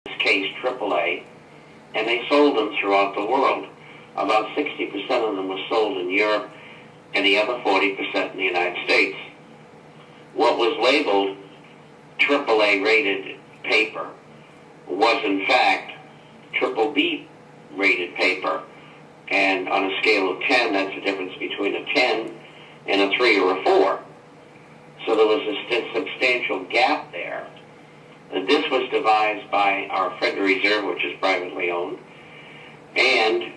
this case AAA, and they sold them throughout the world. About 60% of them were sold in Europe and the other 40% in the United States. What was labeled AAA rated paper was in fact triple B rated paper. And on a scale of 10, that's the difference between a 10 and a 3 or a 4. So there was a substantial gap there. And this was devised by our Federal Reserve, which is privately owned, and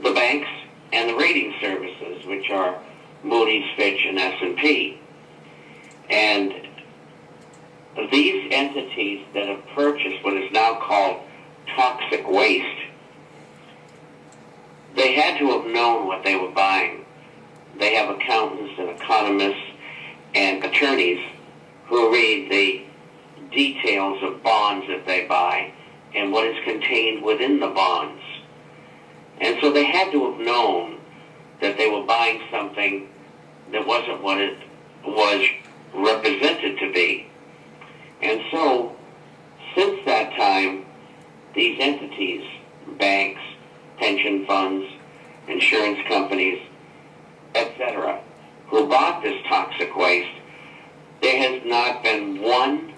the banks and the rating services, which are Moody's, Fitch, and S&P. And these entities that have purchased what is now called toxic waste, they had to have known what they were buying. They have accountants and economists and attorneys who read the details of bonds that they buy and what is contained within the bonds. And so they had to have known that they were buying something that wasn't what it was represented to be. And so, since that time, these entities, banks, pension funds, insurance companies, etc., who bought this toxic waste, there has not been one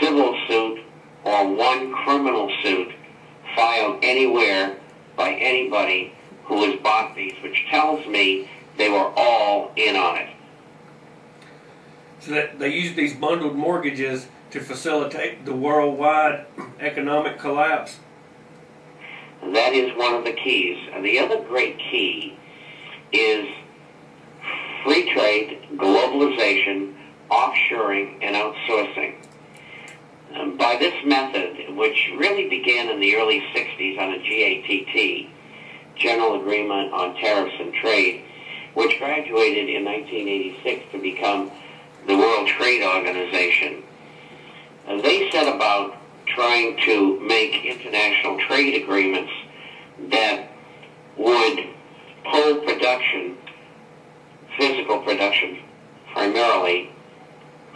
civil suit or one criminal suit filed anywhere by anybody who has bought these, which tells me they were all in on it. So that they used these bundled mortgages to facilitate the worldwide economic collapse. That is one of the keys. And the other great key is free trade, globalization, offshoring, and outsourcing. By this method, which really began in the early 60s on a GATT, General Agreement on Tariffs and Trade, which graduated in 1986 to become the World Trade Organization, they set about trying to make international trade agreements that would pull production, physical production primarily,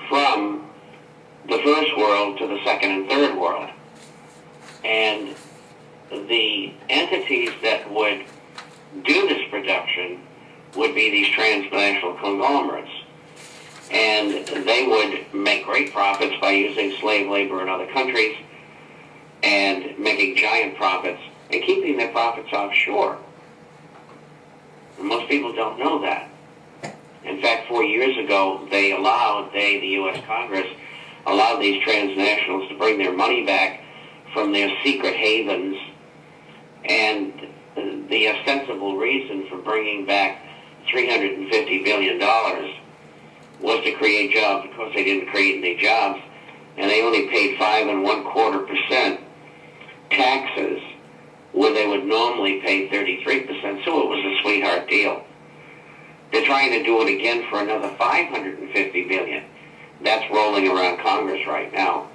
from the first world to the second and third world. And the entities that would do this production would be these transnational conglomerates. And they would make great profits by using slave labor in other countries and making giant profits and keeping their profits offshore. And most people don't know that. In fact, 4 years ago, the U.S. Congress, allowed these transnationals to bring their money back from their secret havens. And the ostensible reason for bringing back $350 billion was to create jobs. Of course, they didn't create any jobs, and they only paid 5.25% taxes, where they would normally pay 33%, so it was a sweetheart deal. They're trying to do it again for another $550 billion. That's rolling around Congress right now.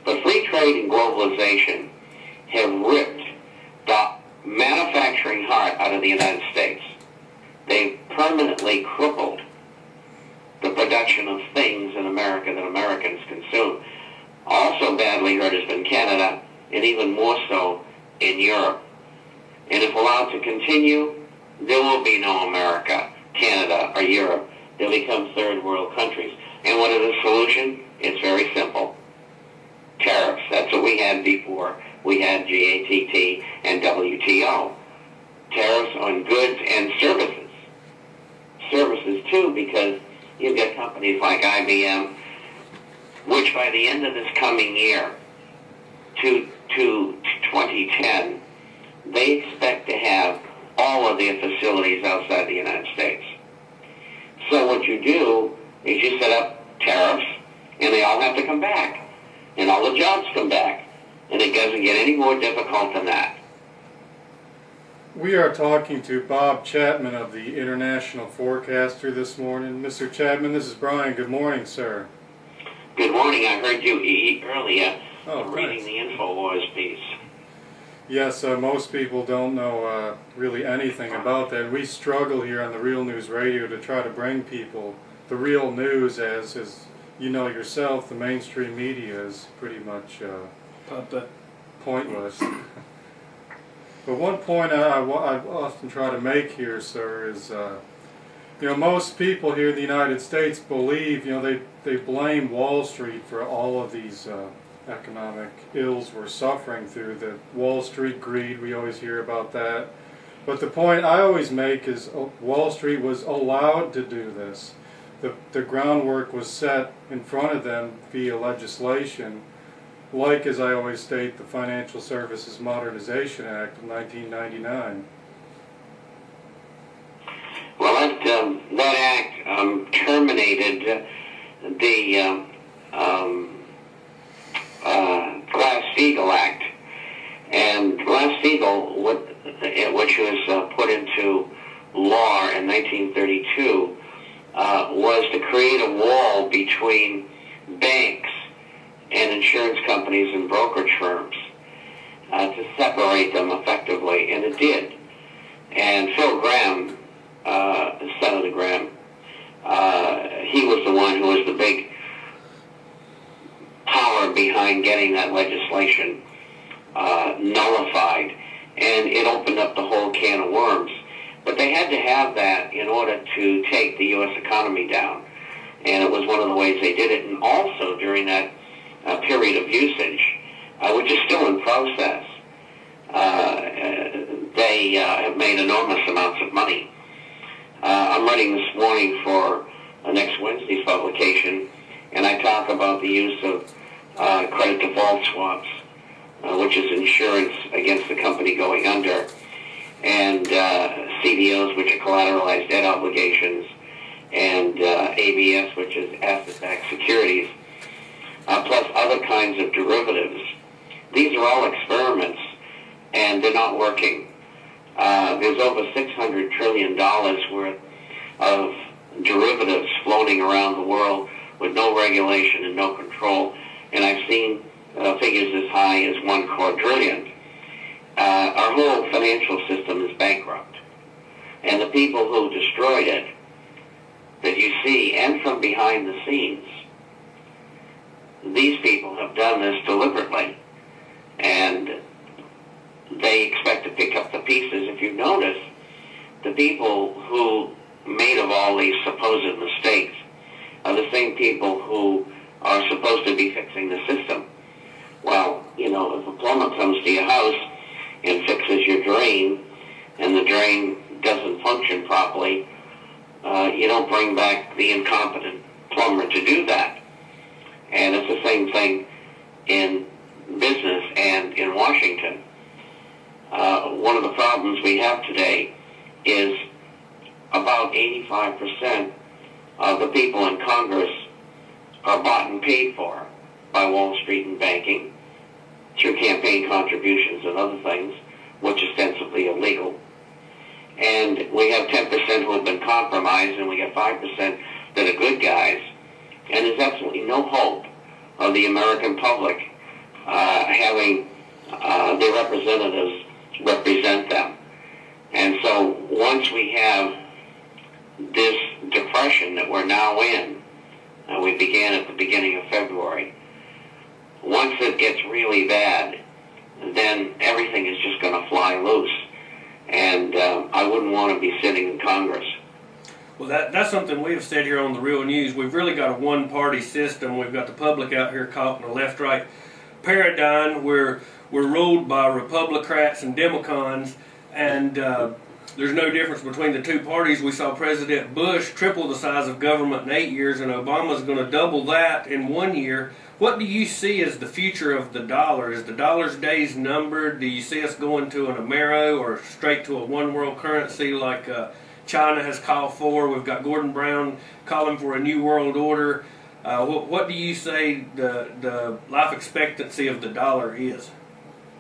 But free trade and globalization have ripped the manufacturing heart out of the United States. They've permanently crippled the production of things in America that Americans consume. Also badly hurt has been Canada, and even more so in Europe. And if allowed to continue, there will be no America, Canada, or Europe. They'll become third world countries. And what is the solution? It's very simple. Tariffs. That's what we had before. We had GATT and WTO. Tariffs on goods and services. Services, too, because you've got companies like IBM, which by the end of this coming year, to 2010, they expect to have all of their facilities outside the United States. So what you do is you set up tariffs, and they all have to come back, and all the jobs come back, and it doesn't get any more difficult than that. We are talking to Bob Chapman of the International Forecaster this morning. Mr. Chapman, this is Brian. Good morning, sir. Good morning. I heard you earlier reading thanks. the InfoWars piece. Yes, most people don't know really anything about that. We struggle here on the Real News Radio to try to bring people the real news as you know yourself, the mainstream media is pretty much Puppet. pointless. But one point I often try to make here, sir, is you know, most people here in the United States believe, you know, they blame Wall Street for all of these economic ills we're suffering through. The Wall Street greed, we always hear about that. But the point I always make is Wall Street was allowed to do this. The groundwork was set in front of them via legislation, like, as I always state, the Financial Services Modernization Act of 1999. Well, that act terminated the Glass-Steagall Act. And Glass-Steagall, which was put into law in 1932, was to create a wall between banks and insurance companies and brokerage firms to separate them effectively, and it did. And Phil Graham, Senator Graham, he was the one who was the big power behind getting that legislation nullified, and it opened up the whole can of worms. But they had to have that in order to take the U.S. economy down, and it was one of the ways they did it. And also during that period of usage, which is still in process, they have made enormous amounts of money. I'm writing this morning for next Wednesday's publication, and I talk about the use of credit default swaps, which is insurance against the company going under, and CDOs, which are collateralized debt obligations, and ABS, which is asset-backed securities, plus other kinds of derivatives. These are all experiments, and they're not working. There's over $600 trillion worth of derivatives floating around the world with no regulation and no control, and I've seen figures as high as $1 quadrillion. Our whole financial system is bankrupt, and the people who destroyed it, that you see, and from behind the scenes, these people have done this deliberately, and they expect to pick up the pieces. If you notice, the people who made of all these supposed mistakes are the same people who are supposed to be fixing the system. Well, you know, if a plumber comes to your house and fixes your drain, and the drain doesn't function properly, you don't bring back the incompetent plumber to do that. And it's the same thing in business and in Washington. One of the problems we have today is about 85% of the people in Congress are bought and paid for by Wall Street and banking through campaign contributions and other things, which is ostensibly illegal. And we have 10% who have been compromised, and we have 5% that are good guys. And there's absolutely no hope of the American public having their representatives represent them. And so once we have this depression that we're now in, we began at the beginning of February, once it gets really bad, then everything is just going to fly loose. And I wouldn't want to be sitting in Congress. Well, that's something we have said here on The Real News. We've really got a one-party system. We've got the public out here caught in a left-right paradigm where we're ruled by Republicrats and Democrats, and there's no difference between the two parties. We saw President Bush triple the size of government in 8 years, and Obama's going to double that in 1 year. What do you see as the future of the dollar? Is the dollar's days numbered? Do you see us going to an Amero or straight to a one-world currency like China has called for? We've got Gordon Brown calling for a new world order. What do you say the life expectancy of the dollar is?